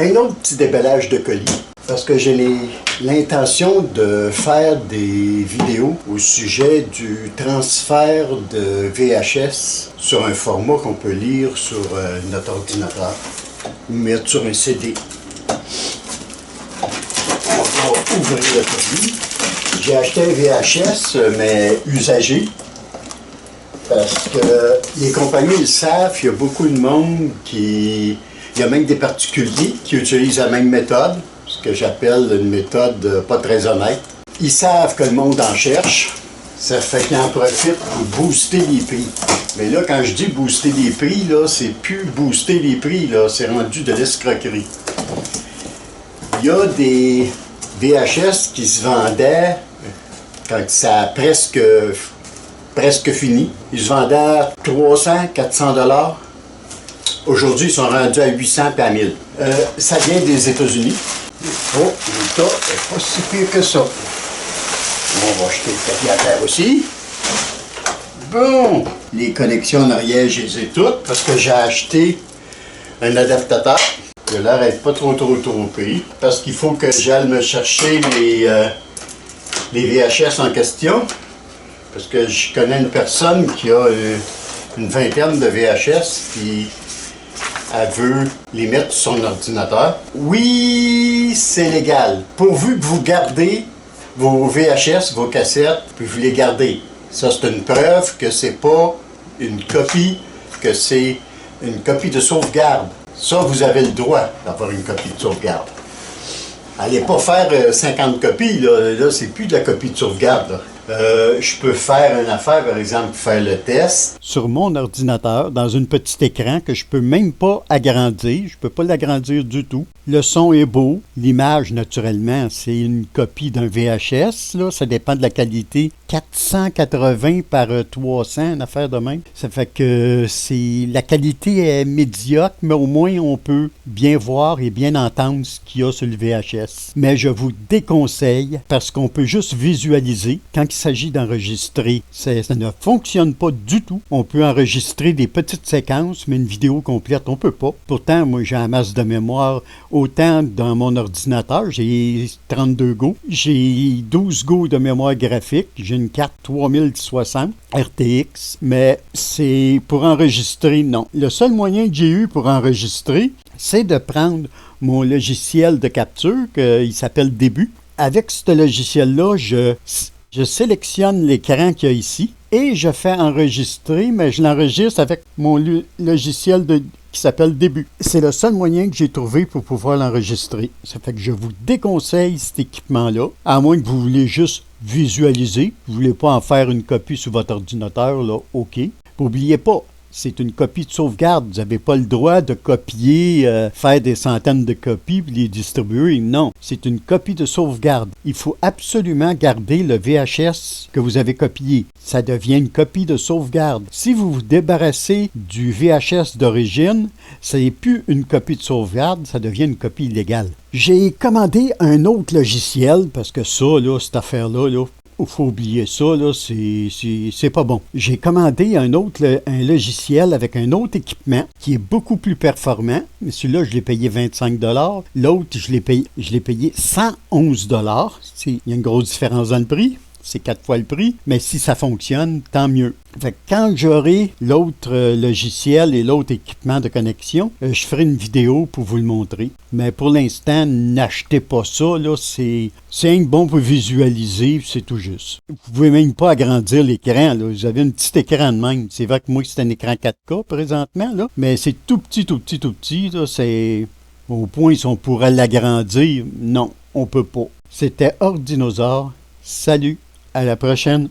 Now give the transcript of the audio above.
Un autre petit déballage de colis, parce que j'ai l'intention de faire des vidéos au sujet du transfert de VHS sur un format qu'on peut lire sur notre ordinateur ou mettre sur un CD. On va ouvrir le colis. J'ai acheté un VHS, mais usagé, parce que les compagnies le savent, il y a beaucoup de monde qui... Il y a même des particuliers qui utilisent la même méthode, ce que j'appelle une méthode pas très honnête. Ils savent que le monde en cherche, ça fait qu'ils en profitent pour booster les prix. Mais là, quand je dis booster les prix, là, c'est plus booster les prix, là, c'est rendu de l'escroquerie. Il y a des VHS qui se vendaient quand ça a presque fini. Ils se vendaient à 300, 400 $. Aujourd'hui, ils sont rendus à 800 et à 1000. Ça vient des États-Unis. Oh, le tas n'est pas si pire que ça. On va jeter le papier à terre aussi. Bon, les connexions en arrière, je les ai toutes parce que j'ai acheté un adaptateur. Il a l'air d'être pas trop pris parce qu'il faut que j'aille me chercher les VHS en question. Parce que je connais une personne qui a une vingtaine de VHS puis elle veut les mettre sur son ordinateur. Oui, c'est légal. Pourvu que vous gardez vos VHS, vos cassettes, puis vous les gardez. Ça, c'est une preuve que c'est pas une copie, que c'est une copie de sauvegarde. Ça, vous avez le droit d'avoir une copie de sauvegarde. Allez pas faire 50 copies, là c'est plus de la copie de sauvegarde, là. Je peux faire une affaire, par exemple, faire le test. Sur mon ordinateur, dans un petit écran que je peux même pas agrandir. Je peux pas l'agrandir du tout. Le son est beau. L'image, naturellement, c'est une copie d'un VHS. Là. Ça dépend de la qualité. 480 par 300, une affaire de même. Ça fait que la qualité est médiocre, mais au moins on peut bien voir et bien entendre ce qu'il y a sur le VHS. Mais je vous déconseille parce qu'on peut juste visualiser quand il s'agit d'enregistrer. Ça ne fonctionne pas du tout. On peut enregistrer des petites séquences, mais une vidéo complète, on peut pas. Pourtant, moi, j'ai un masse de mémoire. Autant dans mon ordinateur, j'ai 32 Go. J'ai 12 Go de mémoire graphique. J'ai une carte 3060 RTX, mais c'est pour enregistrer, non. Le seul moyen que j'ai eu pour enregistrer, c'est de prendre mon logiciel de capture, il s'appelle Début. Avec ce logiciel-là, je sélectionne l'écran qu'il y a ici et je fais enregistrer, mais je l'enregistre avec mon logiciel qui s'appelle Début. C'est le seul moyen que j'ai trouvé pour pouvoir l'enregistrer. Ça fait que je vous déconseille cet équipement-là, à moins que vous voulez juste visualiser. Vous ne voulez pas en faire une copie sur votre ordinateur, là, OK. N'oubliez pas, c'est une copie de sauvegarde. Vous n'avez pas le droit de copier, faire des centaines de copies et les distribuer. Non, c'est une copie de sauvegarde. Il faut absolument garder le VHS que vous avez copié. Ça devient une copie de sauvegarde. Si vous vous débarrassez du VHS d'origine, ça n'est plus une copie de sauvegarde, ça devient une copie illégale. J'ai commandé un autre logiciel parce que ça, là, cette affaire-là, là, il faut oublier ça, là, c'est pas bon. J'ai commandé un logiciel avec un autre équipement qui est beaucoup plus performant. Mais celui-là, je l'ai payé 25 $. L'autre, je l'ai payé 111 $. Il y a une grosse différence dans le prix. C'est 4 fois le prix, mais si ça fonctionne, tant mieux. Fait que quand j'aurai l'autre logiciel et l'autre équipement de connexion, je ferai une vidéo pour vous le montrer. Mais pour l'instant, n'achetez pas ça, là, c'est bon pour visualiser, c'est tout juste. Vous pouvez même pas agrandir l'écran, là. Vous avez un petit écran de même. C'est vrai que moi, c'est un écran 4K présentement, là, mais c'est tout petit, là, c'est au point si on pourrait l'agrandir. Non, on peut pas. C'était Ordinosaure. Salut! À la prochaine!